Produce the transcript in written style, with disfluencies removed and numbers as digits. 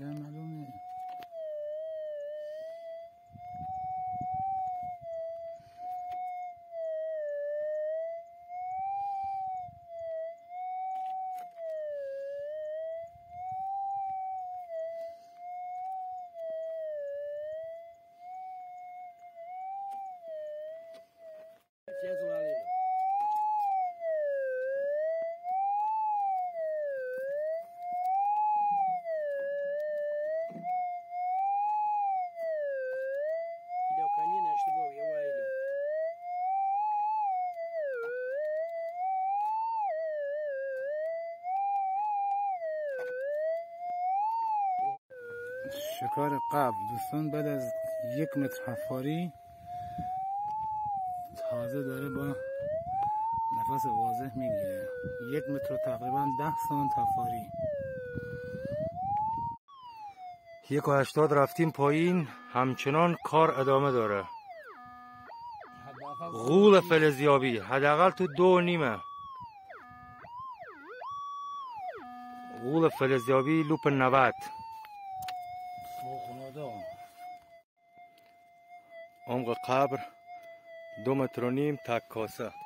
معلومه. شکار قبل دوستان بعد از 1 متر حفاری تازه داره با نفس واضح میگیره. 1 متر تقریبا 10 سانت حفاری. 1.80 رفتیم پایین، همچنان کار ادامه داره. غول فلزیابی حداقل تو 2.5. غول فلزیابی لوپ 90. عمق قبر 2.5 متر تک کاسه.